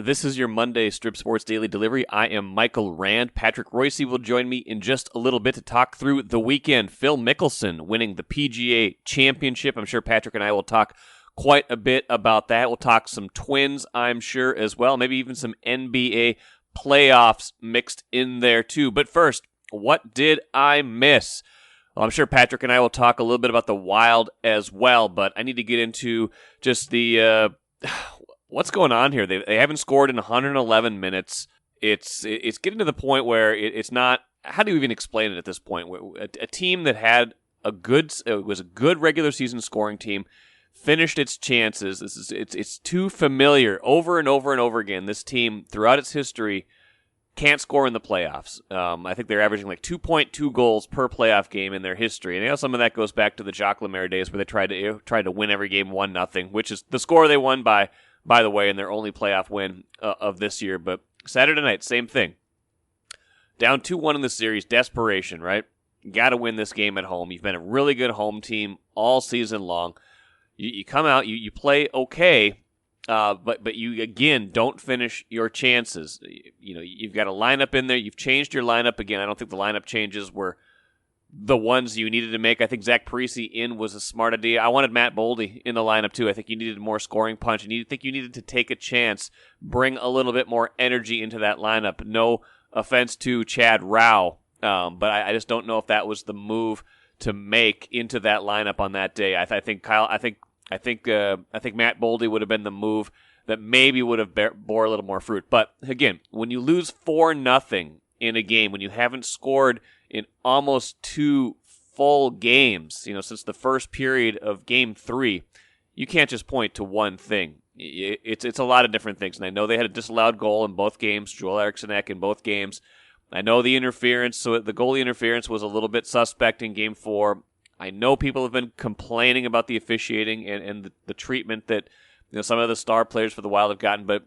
This is your Monday Strip Sports Daily Delivery. I am Michael Rand. Patrick Reusse will join me in just a little bit to talk through the weekend. Phil Mickelson winning the PGA Championship. I'm sure Patrick and I will talk quite a bit about that. We'll talk some Twins, I'm sure, as well. Maybe even some NBA playoffs mixed in there, too. But first, what did I miss? Well, I'm sure Patrick and I will talk a little bit about the Wild as well, but I need to get into just the what's going on here. They haven't scored in 111 minutes. It's getting to the point where it's not. How do you even explain it at this point? A team that had was a good regular season scoring team finished its chances. It's too familiar over and over and over again. This team throughout its history can't score in the playoffs. I think they're averaging like 2.2 goals per playoff game in their history, and some of that goes back to the Jacques Lemaire days where they tried to win every game 1-0, which is the score they won by the way, in their only playoff win of this year. But Saturday night, same thing. Down 2-1 in the series, desperation, right? You got to win this game at home. You've been a really good home team all season long. You come out, you play okay. But you, again, don't finish your chances. You've got a lineup in there. You've changed your lineup again. I don't think the lineup changes were the ones you needed to make. I think Zach Parise in was a smart idea. I wanted Matt Boldy in the lineup, too. I think you needed more scoring punch. I think you needed to take a chance, bring a little bit more energy into that lineup. No offense to Chad Rao, but I just don't know if that was the move to make into that lineup on that day. I think Matt Boldy would have been the move that maybe would have bore a little more fruit. But again, when you lose 4-0 in a game, when you haven't scored in almost 2 full games, since the first period of Game 3, you can't just point to one thing. It's a lot of different things. And I know they had a disallowed goal in both games, Joel Eriksson-Ek in both games. I know the interference, so the goalie interference was a little bit suspect in Game 4. I know people have been complaining about the officiating and the treatment that some of the star players for the Wild have gotten, but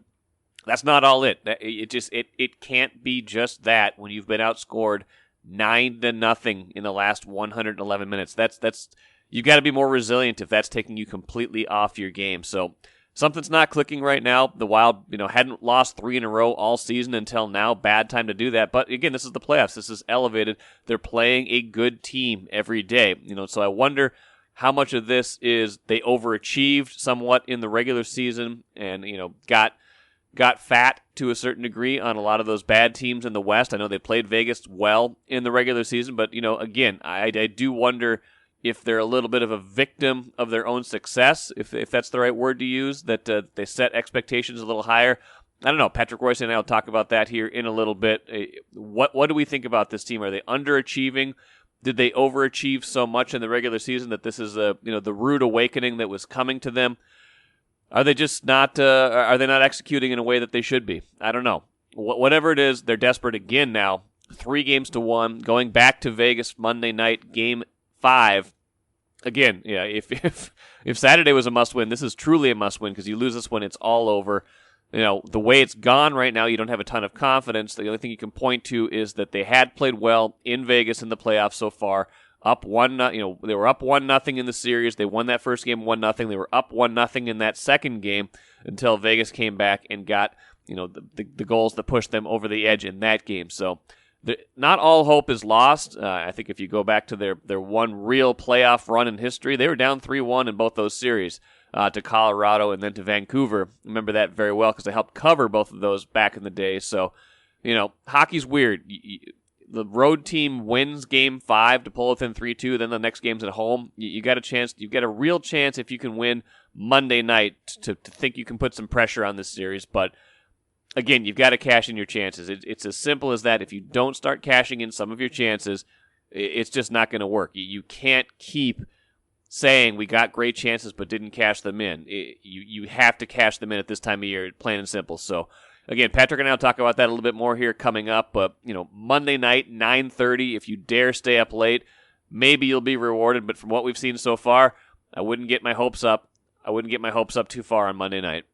that's not all it. It can't be just that when you've been outscored 9-0 in the last 111 minutes. That's you got to be more resilient if that's taking you completely off your game. So something's not clicking right now. The Wild, hadn't lost 3 in a row all season until now. Bad time to do that. But again, this is the playoffs. This is elevated. They're playing a good team every day. So I wonder how much of this is they overachieved somewhat in the regular season and, got fat to a certain degree on a lot of those bad teams in the West. I know they played Vegas well in the regular season, but, again, I do wonder if they're a little bit of a victim of their own success, if that's the right word to use, that they set expectations a little higher. I don't know. Patrick Reusse and I will talk about that here in a little bit. What do we think about this team? Are they underachieving? Did they overachieve so much in the regular season that this is the rude awakening that was coming to them? Are they just not? Are they not executing in a way that they should be? I don't know. Whatever it is, they're desperate again now. 3-1, going back to Vegas Monday night, Game 5. Again, yeah. If Saturday was a must-win, this is truly a must-win because you lose this one, it's all over. The way it's gone right now, you don't have a ton of confidence. The only thing you can point to is that they had played well in Vegas in the playoffs so far. Up 1-0, they were up 1-0 in the series. They won that first game 1-0. They were up 1-0 in that second game until Vegas came back and got the goals that pushed them over the edge in that game. So not all hope is lost. I think if you go back to their one real playoff run in history, they were down 3-1 in both those series to Colorado and then to Vancouver. Remember that very well because I helped cover both of those back in the day. So, hockey's weird. The road team wins Game 5 to pull within 3-2, then the next game's at home. You got a chance. You get a real chance if you can win Monday night to think you can put some pressure on this series. But again, you've got to cash in your chances. It's as simple as that. If you don't start cashing in some of your chances, it's just not going to work. You can't keep saying we got great chances but didn't cash them in. You have to cash them in at this time of year, plain and simple. So, again, Patrick and I will talk about that a little bit more here coming up. But, Monday night, 9:30, if you dare stay up late, maybe you'll be rewarded. But from what we've seen so far, I wouldn't get my hopes up. I wouldn't get my hopes up too far on Monday night.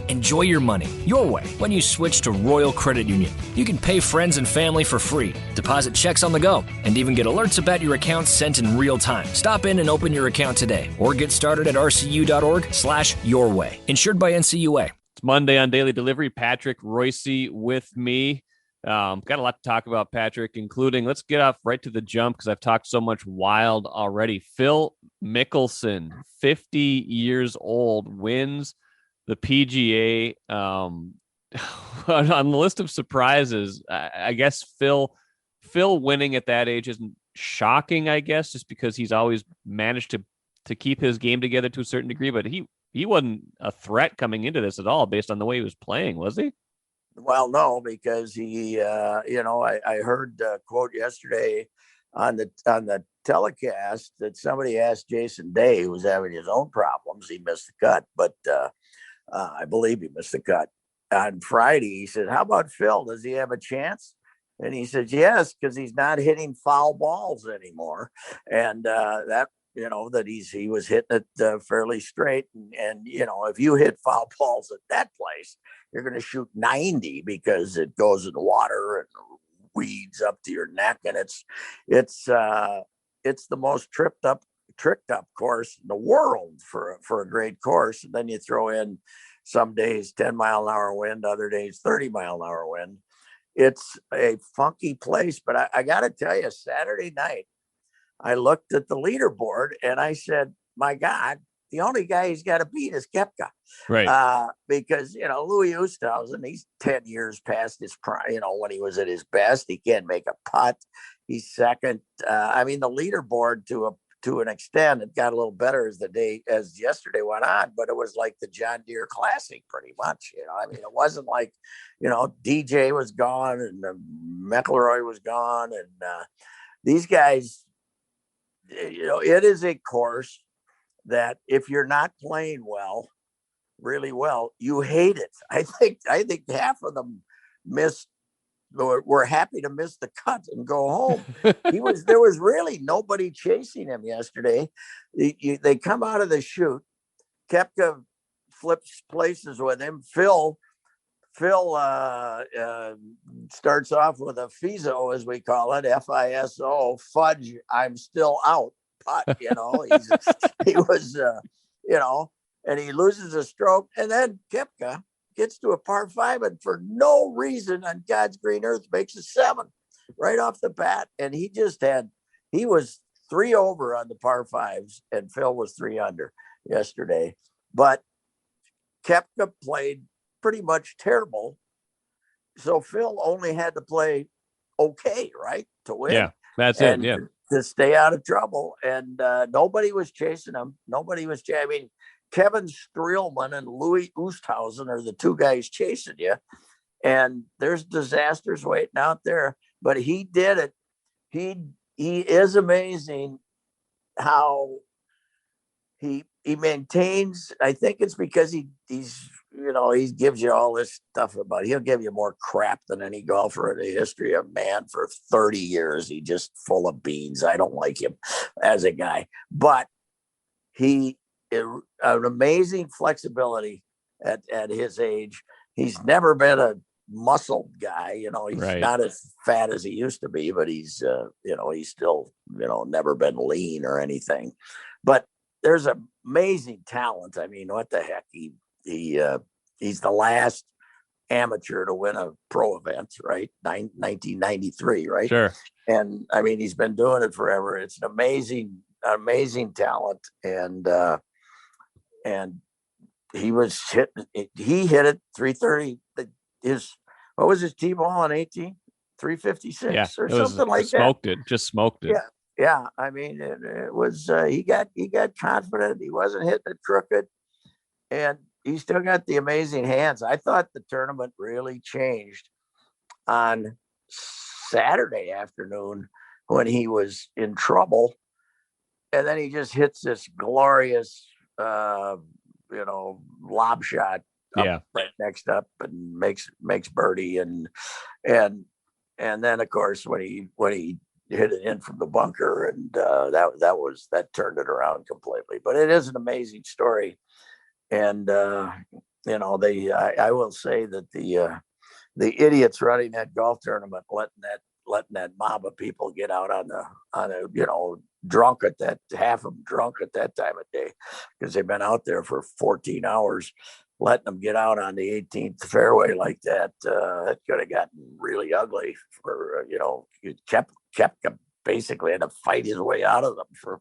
Enjoy your money your way when you switch to Royal Credit Union. You can pay friends and family for free, deposit checks on the go, and even get alerts about your account sent in real time. Stop in and open your account today or get started at rcu.org/yourway. Insured by NCUA. It's Monday on Daily Delivery. Patrick Reusse with me. Got a lot to talk about, Patrick, including, let's get off right to the jump because I've talked so much wild already. Phil Mickelson, 50 years old, wins the PGA. On the list of surprises, I guess Phil winning at that age isn't shocking, I guess, just because he's always managed to keep his game together to a certain degree, but he wasn't a threat coming into this at all based on the way he was playing, was he? Well, no, because he, I heard a quote yesterday on the telecast that somebody asked Jason Day, who was having his own problems. He missed the cut, but I believe he missed the cut on Friday. He said, "How about Phil? Does he have a chance?" And he said, "Yes, because he's not hitting foul balls anymore." And that that he was hitting it fairly straight, and if you hit foul balls at that place, you're going to shoot 90 because it goes in the water and weeds up to your neck, and it's the most tricked up course in the world for a great course. And then you throw in some days 10-mile-an-hour wind, other days 30-mile-an-hour wind. It's a funky place, but I got to tell you, Saturday night I looked at the leaderboard and I said, my God, the only guy he's got to beat is Koepka. Right. Because, Louis Oosthuizen, he's 10 years past his prime, when he was at his best. He can't make a putt. He's second. The leaderboard to an extent, it got a little better as yesterday went on, but it was like the John Deere Classic pretty much. It wasn't like, DJ was gone and McIlroy was gone. And these guys, it is a course that if you're not playing really well, you hate it. I think half of them were happy to miss the cut and go home. There was really nobody chasing him yesterday. They come out of the chute. Koepka flips places with him. Phil starts off with a FISO, as we call it, FISO, fudge, I'm still out. Putt, he was, and he loses a stroke. And then Koepka gets to a par 5 and for no reason on God's green earth makes a 7 right off the bat. And he was 3 over on the par 5s and Phil was 3 under yesterday. But Koepka played pretty much terrible. So Phil only had to play okay, right, to win. Yeah, that's it. Yeah. To stay out of trouble. And nobody was chasing him. Kevin Streelman and Louis Oosthuizen are the two guys chasing you. And there's disasters waiting out there. But he did it. He is amazing how he maintains. I think it's because he's he gives you all this stuff about, he'll give you more crap than any golfer in the history of man for 30 years. He's just full of beans. I don't like him as a guy, but an amazing flexibility at his age. He's never been a muscled guy. He's right. Not as fat as he used to be, but he's still, never been lean or anything, but there's amazing talent. What the heck? He's the last amateur to win a pro event, right? 1993, right? Sure. And he's been doing it forever. It's an amazing talent. And he hit it 330. What was his T-ball in 18? 356 or something like that. Just smoked it. Yeah. Yeah. It was, he got confident. He wasn't hitting it crooked. And he still got the amazing hands. I thought the tournament really changed on Saturday afternoon when he was in trouble. And then he just hits this glorious, lob shot right next up and makes birdie. And then, of course, when he hit it in from the bunker, and that turned it around completely. But it is an amazing story. And I will say that the idiots running that golf tournament, letting that mob of people get out on a drunk at that, half of them drunk at that time of day, because they've been out there for 14 hours. letting them get out on the 18th fairway like that. It could have gotten really ugly for, you kept basically had to fight his way out of them for,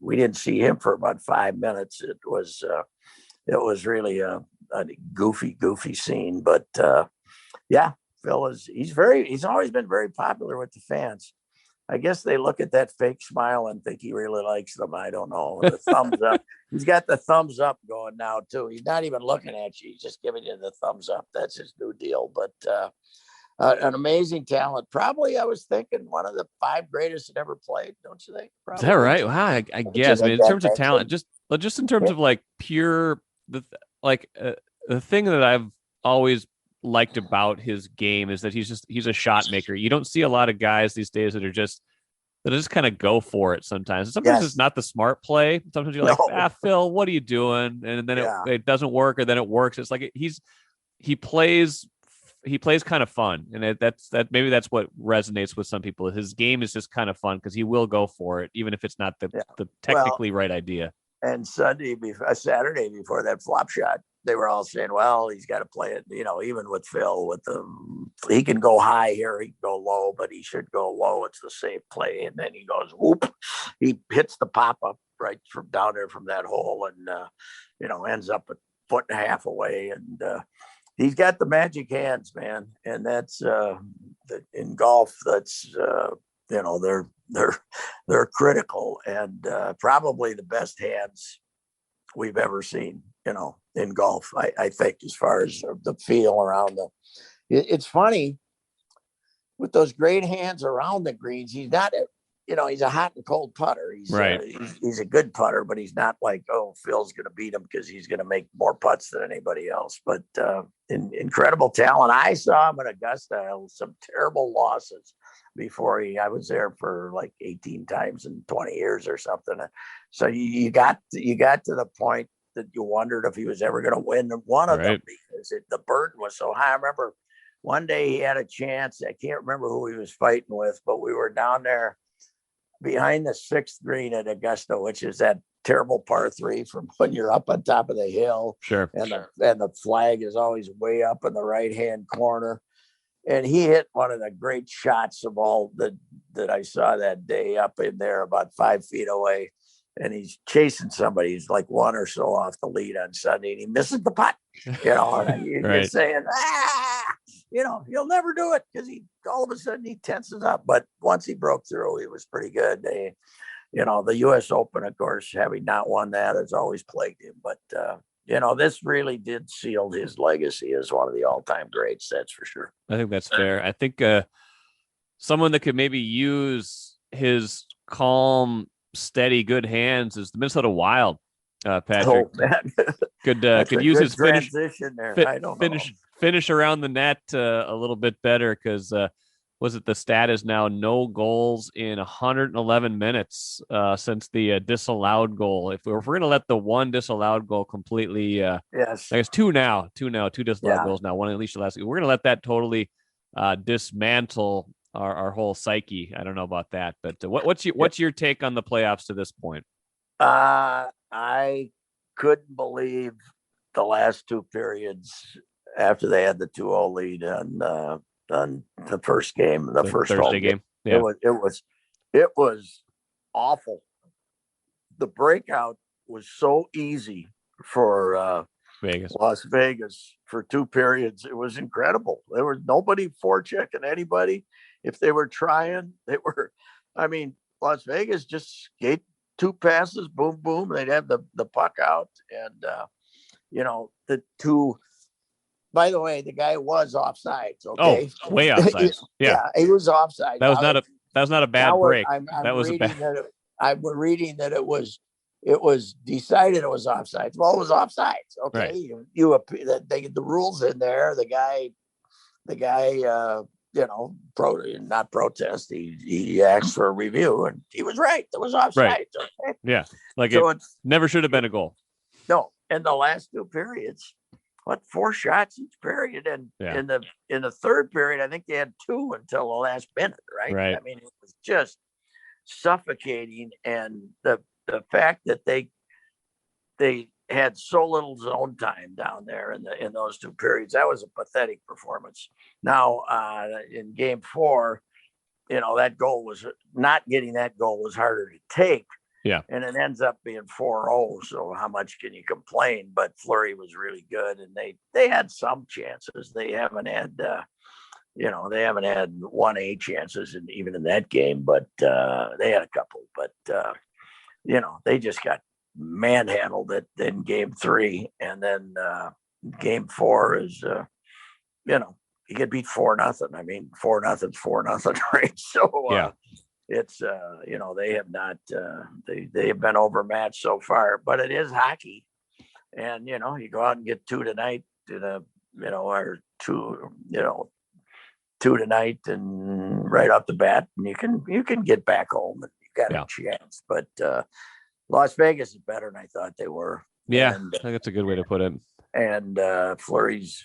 we didn't see him for about 5 minutes. It was really a goofy scene, but yeah, Phil he's always been very popular with the fans. I guess they look at that fake smile and think he really likes them. I don't know. The thumbs up. He's got the thumbs up going now too. He's not even looking at you. He's just giving you the thumbs up. That's his new deal. But an amazing talent. Probably, I was thinking one of the 5 greatest that ever played. Don't you think? Probably. Is that right? Wow, I guess. I mean, in terms of talent, just in terms of like pure the thing that I've always liked about his game is that he's a shot maker. You don't see a lot of guys these days that just kind of go for it sometimes. And sometimes it's not the smart play. Sometimes you're like, Phil, what are you doing? And then it doesn't work, or then it works. It's like he plays kind of fun. And maybe that's what resonates with some people. His game is just kind of fun because he will go for it, even if it's not the technically right idea. And Saturday before that flop shot, they were all saying, well, he's got to play it, even with Phil, he can go high here, he can go low, but he should go low. It's the safe play. And then he goes, whoop, he hits the pop up right from down there from that hole and, ends up a 1.5 feet away. And he's got the magic hands, man. And that's in golf, that's, they're critical and probably the best hands we've ever seen, in golf, I think, as far as the feel around them. It's funny with those great hands around the greens. He's not, he's a hot and cold putter. He's a good putter, but he's not like, oh, Phil's going to beat him because he's going to make more putts than anybody else. But incredible talent. I saw him at Augusta, some terrible losses before I was there for like 18 times in 20 years or something. So you got to the point that you wondered if he was ever going to win one of them because the burden was so high. I remember one day he had a chance. I can't remember who he was fighting with, but we were down there behind the 6th green at Augusta, which is that terrible par 3 from when you're up on top of the hill. Sure. And the flag is always way up in the right-hand corner. And he hit one of the great shots of all that I saw that day up in there about 5 feet away. And he's chasing somebody. He's like 1 or so off the lead on Sunday, and he misses the putt. And you're saying, he'll never do it because all of a sudden he tenses up. But once he broke through, he was pretty good. The U.S. Open, of course, having not won that, has always plagued him. But this really did seal his legacy as one of the all-time greats. That's for sure. I think that's fair. I think someone that could maybe use his calm, steady, good hands is the Minnesota Wild. Patrick, oh, man. could use his transition there. I don't finish around the net a little bit better because was it the stat is now no goals in 111 minutes since the disallowed goal. If we're going to let the one disallowed goal completely, yes, I guess two disallowed goals now, one at least last week. We're going to let that totally dismantle our whole psyche. I don't know about that, but what's your take on the playoffs to this point? I couldn't believe the last 2 periods after they had the 2-0 lead on the first game, the first Thursday game. Yeah. It was awful. The breakout was so easy for Las Vegas for 2 periods. It was incredible. There was nobody forechecking anybody. If they were trying, Las Vegas just skate 2 passes, boom, boom. They'd have the puck out. And, the 2, by the way, the guy was offsides. Okay. Oh, way offsides. Yeah. He was offside. That was not a bad break. We're reading that it was decided it was offsides. Well, it was offsides. Okay. Right. The rules in there, the guy, not protest. He asked for a review, and he was right. It was offsides. Right. Okay? Yeah, it never should have been a goal. No, and the last 2 periods, 4 shots each period, and in the third period, I think they had 2 until the last minute. Right. It was just suffocating, and the fact that they had so little zone time down there in those 2 periods. That was a pathetic performance. Now, in game 4, that goal was not getting that goal was harder to take. Yeah. And it ends up being 4-0. So how much can you complain? But Fleury was really good, and they had some chances. They haven't had, they haven't had 1A chances even in that game, but they had a couple. But they just got manhandled in game 3, and then game 4 is, you get beat 4-0. I mean, 4-0 is 4-0, right? So yeah. It's they have not they have been overmatched so far, but it is hockey, and you go out and get 2 tonight or 2 tonight, and right off the bat, and you can get back home and you got a chance. But Las Vegas is better than I thought they were. Yeah, and, I think that's a good way to put it. And Fleury's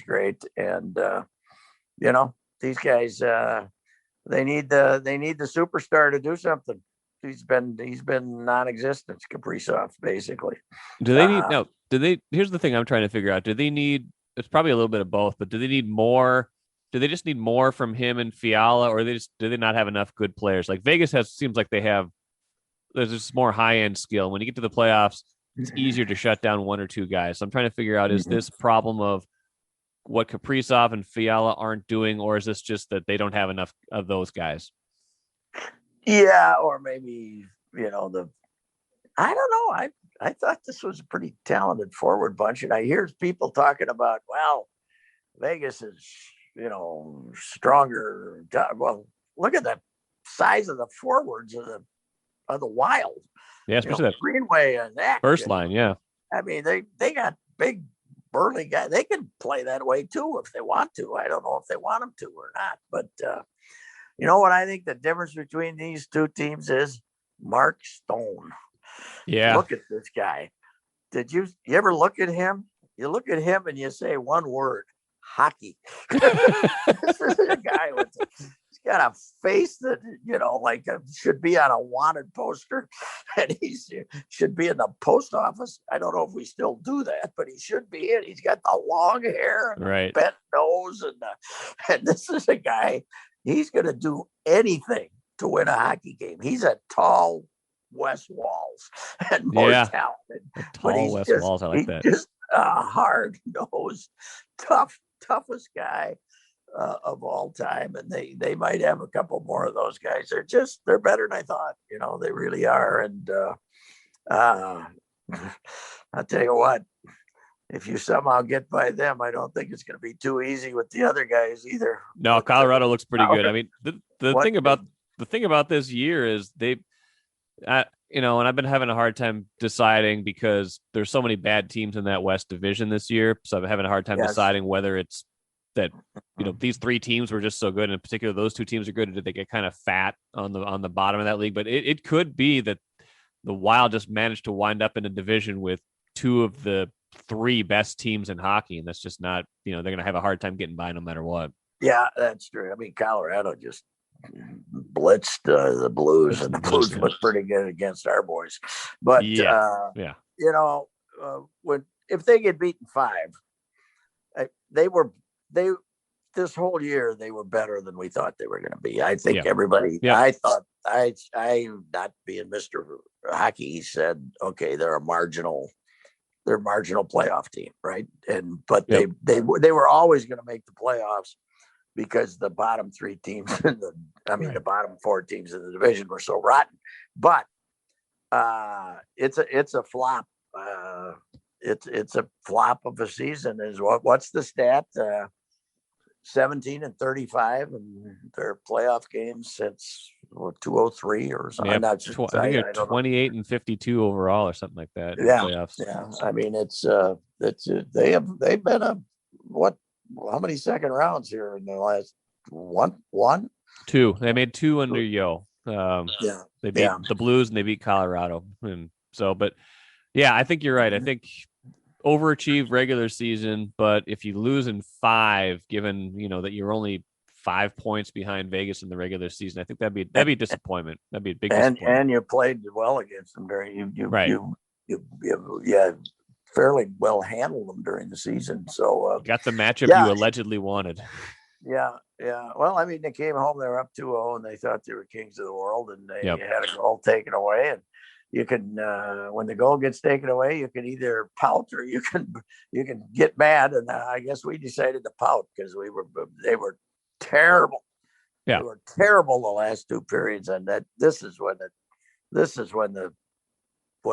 great, and these guys. They need the superstar to do something. He's been non-existent, Kaprizov, basically. Do they need here's the thing I'm trying to figure out. Do they need, it's probably a little bit of both, but do they need more? Do they just need more from him and Fiala, or do they not have enough good players? Like Vegas seems like there's just more high-end skill. When you get to the playoffs, it's easier to shut down 1 or 2 guys. So I'm trying to figure out, is this a problem of what Kaprizov and Fiala aren't doing, or is this just that they don't have enough of those guys? Yeah, or maybe, I don't know. I thought this was a pretty talented forward bunch, and I hear people talking about, well, Vegas is, stronger. Well, look at the size of the forwards of the Wild. Yeah, especially that Greenway and that first line. Yeah, I mean, they got big, burly guy. They can play that way too if they want to. I don't know if they want them to or not, but what I think the difference between these 2 teams is? Mark Stone. Yeah, look at this guy. Did you ever look at him? You look at him and you say one word: hockey. This is a guy he's got a face that should be on a wanted poster, and he should be in the post office. I don't know if we still do that, but he should be in. He's got the long hair and right, the bent nose, and this is a guy. He's going to do anything to win a hockey game. He's a tall Wes Walls and more talented. Tall Wes Walls, I like that. Just a hard-nosed, toughest guy of all time, and they might have a couple more of those guys. They're better than I thought. They really are. And I'll tell you what, if you somehow get by them, I don't think it's going to be too easy with the other guys either. No, Colorado looks pretty good. I mean, the thing about this year is and I've been having a hard time deciding because there's so many bad teams in that West Division this year. So I'm having a hard time deciding whether it's that, these 3 teams were just so good. And in particular, those 2 teams are good. Or did they get kind of fat on the bottom of that league? But it could be that the Wild just managed to wind up in a division with 2 of the 3 best teams in hockey. And that's just not, they're going to have a hard time getting by no matter what. Yeah, that's true. I mean, Colorado just blitzed the Blues, and the Blues looked pretty good against our boys. But if they get beaten 5, this whole year they were better than we thought they were going to be. I think everybody. Yeah. I thought I not being Mr. Hockey said, okay, they're a marginal playoff team, right? But they were always going to make the playoffs, because the bottom 3 teams the bottom 4 teams in the division were so rotten. But it's a flop. It's a flop of a season. Is what's the stat? 17-35 in their playoff games since 203 or something. Yeah, I think they're 28-52 overall or something like that. Yeah, playoffs. Yeah. I mean, they've been how many second rounds here in the last one? 2. They made 2 under Yo. They beat the Blues and they beat Colorado, and so. But yeah, I think you're right. I think overachieved regular season, but if you lose in 5, given that you're only 5 points behind Vegas in the regular season, I think that'd be a disappointment. That'd be a big disappointment. And you played well against them during you you fairly well handled them during the season. So got the matchup you allegedly wanted. Yeah. Well, I mean, they came home, they were up 2-0, and they thought they were kings of the world, and they had a goal taken away. And you can, when the goal gets taken away, you can either pout or you can get mad. And I guess we decided to pout because they were terrible. Yeah. They were terrible the last two periods, and this is when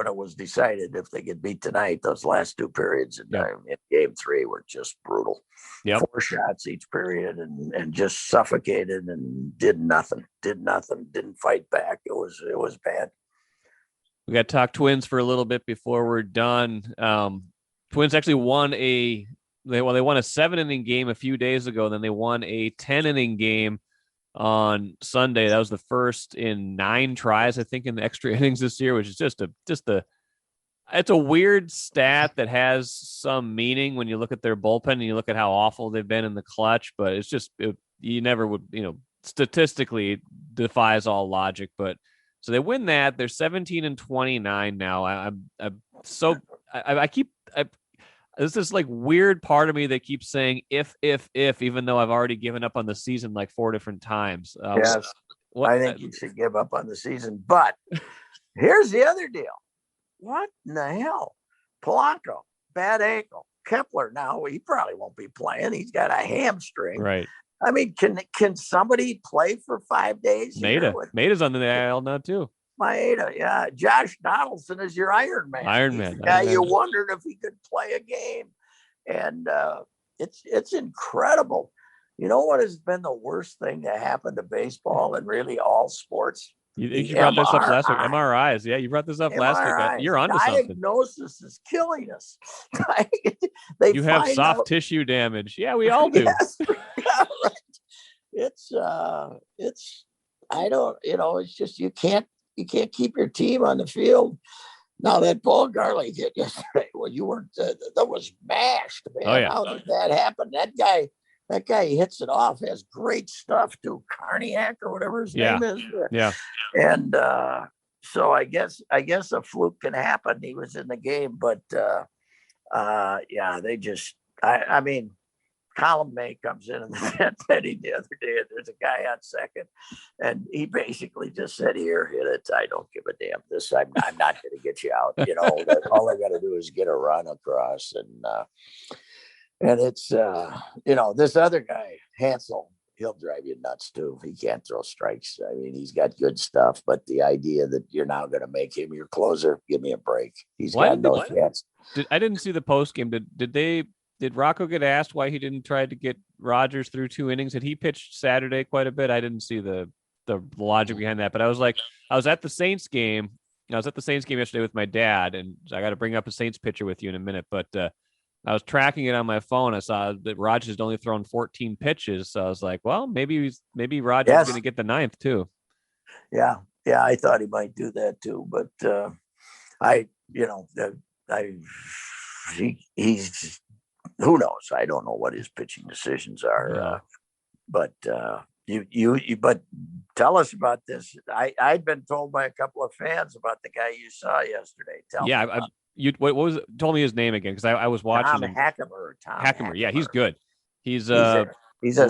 it was decided if they get beat tonight. Those last two periods in game three were just brutal. 4 shots each period, and just suffocated and did nothing, didn't fight back. It was bad. We got to talk Twins for a little bit before we're done. Twins actually won they won a 7-inning game a few days ago, and then they won a 10-inning game on Sunday. That was the first in 9 tries, I think, in the extra innings this year, which is it's a weird stat that has some meaning when you look at their bullpen and you look at how awful they've been in the clutch, but it's just, you never would, statistically it defies all logic. But so they win that. They're 17-29 now. There's this like weird part of me that keeps saying if, even though I've already given up on the season like 4 different times. Yes, I think you should give up on the season. But here's the other deal. What in the hell? Polanco, bad ankle. Kepler, now he probably won't be playing. He's got a hamstring. Right. I mean, can somebody play for 5 days? Maeda's on the IL now too. Maeda, yeah. Josh Donaldson is your Iron Man. Yeah, you wondered if he could play a game, and it's incredible. You know what has been the worst thing to happen to baseball and really all sports? You brought this up last week. MRIs. Yeah, you brought this up last week. You're onto something. Diagnosis is killing us. You have soft tissue damage. Yeah, we all do. Yes. Yeah, right. It's just you can't keep your team on the field. Now that Paul Garley hit yesterday, well, you weren't. That was mashed, man. Oh, yeah. How did that happen? That guy hits it off. Has great stuff too. Carniac or whatever his name is. Yeah. And so I guess a fluke can happen. He was in the game, but they just. I mean, Colin May comes in the 10th inning the other day, and there's a guy on second, and he basically just said, "Here, hit it. I don't give a damn. I'm not going to get you out. All I got to do is get a run across." And it's this other guy, Hansel, he'll drive you nuts too. He can't throw strikes. I mean, he's got good stuff, but the idea that you're now going to make him your closer, give me a break. He's got no chance. I didn't see the post game. Did Rocco get asked why he didn't try to get Rogers through 2 innings? Had he pitched Saturday quite a bit? I didn't see the logic behind that, but I was at the Saints game. I was at the Saints game yesterday with my dad, and I got to bring up a Saints pitcher with you in a minute, but I was tracking it on my phone. I saw that Rogers had only thrown 14 pitches. So I was like, well, maybe Rogers is going to get the 9th too. Yeah. I thought he might do that too, but he's who knows? I don't know what his pitching decisions are. But but tell us about this. I'd been told by a couple of fans about the guy you saw yesterday. What was it? Told me his name again, because I was watching Tom Hackimer. Yeah, he's good. He's a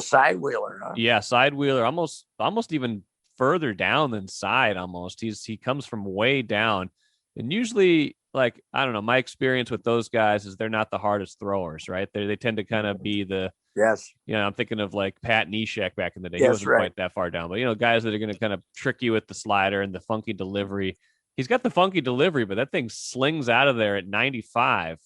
side wheeler. Huh? Yeah, side wheeler, almost even further down than side. Almost he comes from way down, and usually, like, I don't know, my experience with those guys is they're not the hardest throwers, right? They tend to kind of be the I'm thinking of like Pat Neshek back in the day. He wasn't quite that far down, but guys that are going to kind of trick you with the slider and the funky delivery. He's got the funky delivery, but that thing slings out of there at 95.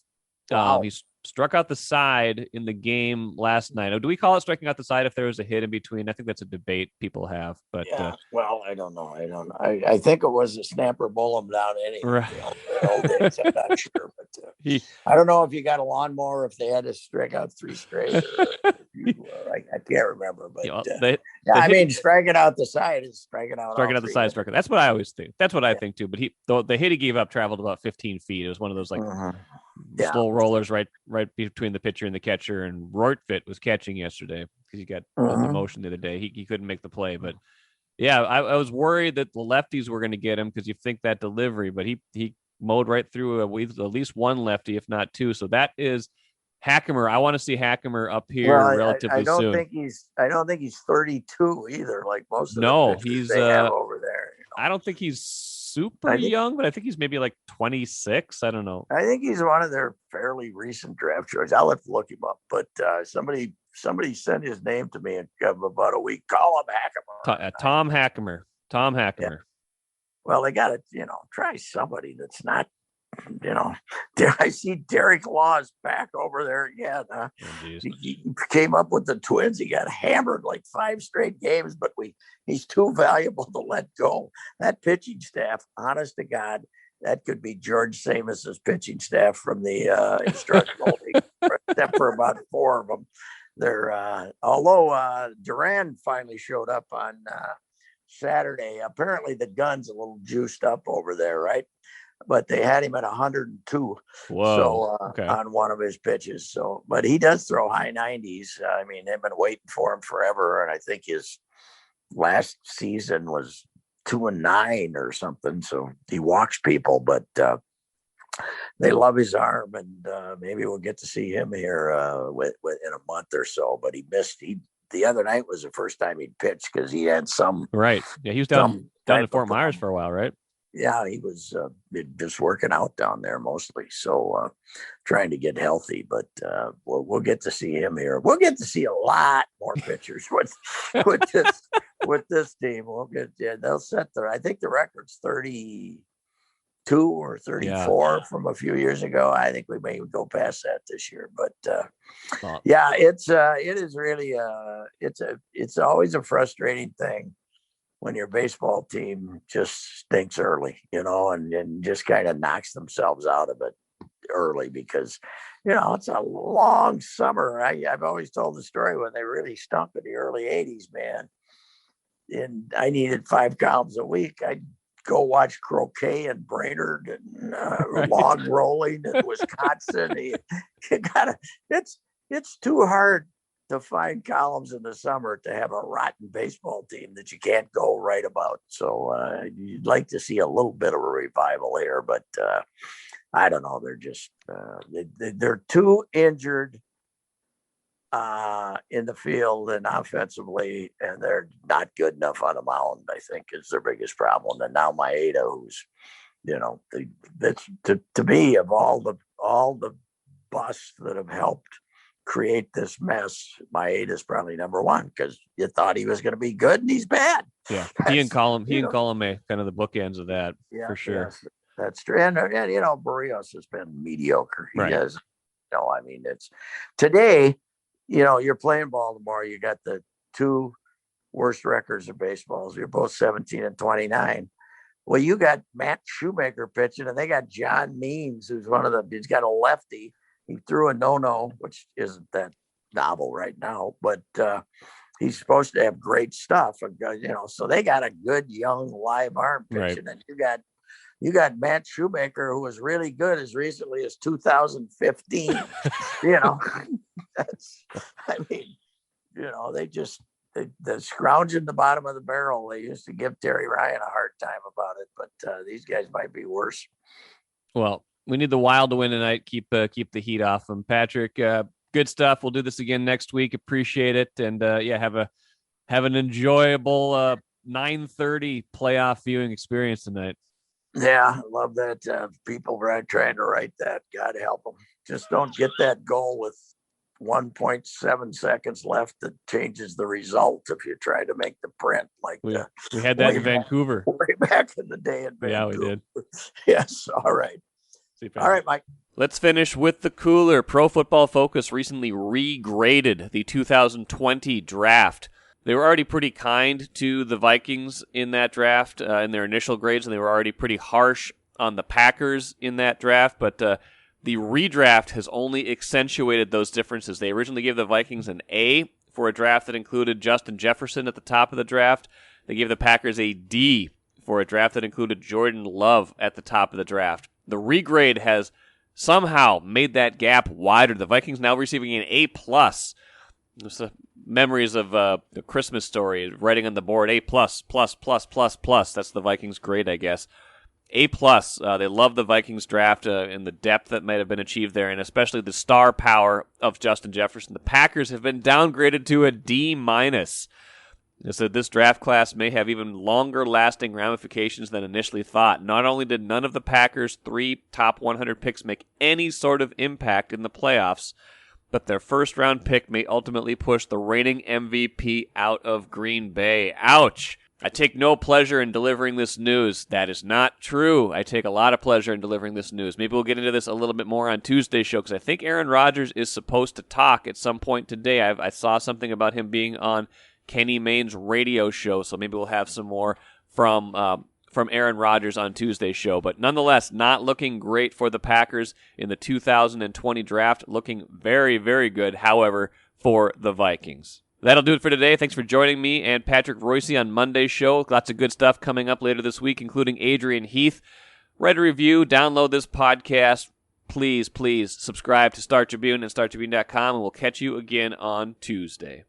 Wow. He struck out the side in the game last night. Oh, do we call it striking out the side if there was a hit in between? I think that's a debate people have. But well, I don't know. I think it was a snapper bowl him down anyway. Right. I'm not sure, but I don't know if you got a lawnmower, if they had to strike out 3 straight. I can't remember, but striking out the side is striking out the side. That's what I always think. That's what I think too. But the hit he gave up traveled about 15 feet. It was one of those slow rollers right between the pitcher and the catcher. And Reusse was catching yesterday because he got the motion the other day. He couldn't make the play, but I was worried that the lefties were going to get him because you think that delivery, but he mowed right through with at least one lefty, if not two. So that is Hackemer. I want to see Hackemer up here relatively I don't soon. think he's 32 either, like most of the No, pitchers they have over there. I don't think he's super young, but I think he's maybe like 26. I don't know. I think he's one of their fairly recent draft choices. I'll have to look him up, but somebody sent his name to me about a week. Call him Hackemer. Tom Hackemer. Tom Hackemer. Yeah. Well, they got to, try somebody that's not, I see Derek Law's back over there again. He came up with the Twins. He got hammered like 5 straight games, but he's too valuable to let go. That pitching staff, honest to God, that could be George Samos's pitching staff from the instructional league, except for about 4 of them. They're although Duran finally showed up on Saturday. Apparently the gun's a little juiced up over there, right? But they had him at 102. Whoa. So okay. On one of his pitches. So, but he does throw high 90s. I mean, they've been waiting for him forever, and I think his last season was 2-9 or something. So he walks people, but they love his arm, and maybe we'll get to see him here in a month or so. But he missed. The other night was the first time he'd pitched because he had some. Right. Yeah, he was down in Fort Myers for a while, right? Yeah, he was just working out down there mostly. So trying to get healthy, but we'll get to see him here. We'll get to see a lot more pitchers with this team. They'll set I think the record's 32 or 34 from a few years ago. I think we may go past that this year, but it is really it's always a frustrating thing when your baseball team just stinks early, and just kind of knocks themselves out of it early because, it's a long summer. I've always told the story when they really stunk in the early 80s, man. And I needed 5 columns a week. I'd go watch croquet and Brainerd and log rolling in Wisconsin. It's too hard to find columns in the summer to have a rotten baseball team that you can't go right about. So you'd like to see a little bit of a revival here, but I don't know. They're just they're too injured in the field and offensively, and they're not good enough on the mound, I think, is their biggest problem. And now Maeda, who's, that's to me, of all the busts that have helped create this mess, Maeda is probably number one because you thought he was going to be good and he's bad. Yeah, he and Column may kind of the bookends of that for sure. Yes, that's true. And Barrios has been mediocre. He has, I mean, it's today. You're playing Baltimore. You got the 2 worst records of baseballs. You're both 17 and 29. Well, you got Matt Shoemaker pitching, and they got John Means, who's he's got a lefty. He threw a no-no, which isn't that novel right now, but he's supposed to have great stuff. So they got a good young live arm pitching, and you got Matt Shoemaker, who was really good as recently as 2015. They scrounging the bottom of the barrel. They used to give Terry Ryan a hard time about it, but these guys might be worse. Well, we need the Wild to win tonight. Keep the heat off them. Patrick, good stuff. We'll do this again next week. Appreciate it, and have an enjoyable 9:30 playoff viewing experience tonight. Yeah, I love that. People trying to write that. God help them. Just don't get that goal with 1.7 seconds left that changes the result if you try to make the print. Like we had that in Vancouver. Way back in the day in Vancouver. Yeah, we did. Yes. All right. All right, Mike. Let's finish with the cooler. Pro Football Focus recently regraded the 2020 draft. They were already pretty kind to the Vikings in that draft in their initial grades, and they were already pretty harsh on the Packers in that draft, but the redraft has only accentuated those differences. They originally gave the Vikings an A for a draft that included Justin Jefferson at the top of the draft. They gave the Packers a D for a draft that included Jordan Love at the top of the draft. The regrade has somehow made that gap wider. The Vikings now receiving an A+. Just memories of the Christmas Story, writing on the board, A+++++. That's the Vikings grade, I guess. A+. They love the Vikings draft and the depth that might have been achieved there, and especially the star power of Justin Jefferson. The Packers have been downgraded to a D-. They said this draft class may have even longer-lasting ramifications than initially thought. Not only did none of the Packers' 3 top 100 picks make any sort of impact in the playoffs, but their first-round pick may ultimately push the reigning MVP out of Green Bay. Ouch! I take no pleasure in delivering this news. That is not true. I take a lot of pleasure in delivering this news. Maybe we'll get into this a little bit more on Tuesday's show, because I think Aaron Rodgers is supposed to talk at some point today. I saw something about him being on Kenny Mayne's radio show, so maybe we'll have some more from Aaron Rodgers on Tuesday's show. But nonetheless, not looking great for the Packers in the 2020 draft. Looking very, very good, however, for the Vikings. That'll do it for today. Thanks for joining me and Patrick Reusse on Monday's show. Lots of good stuff coming up later this week, including Adrian Heath. Write a review, download this podcast. Please subscribe to Star Tribune and StarTribune.com, and we'll catch you again on Tuesday.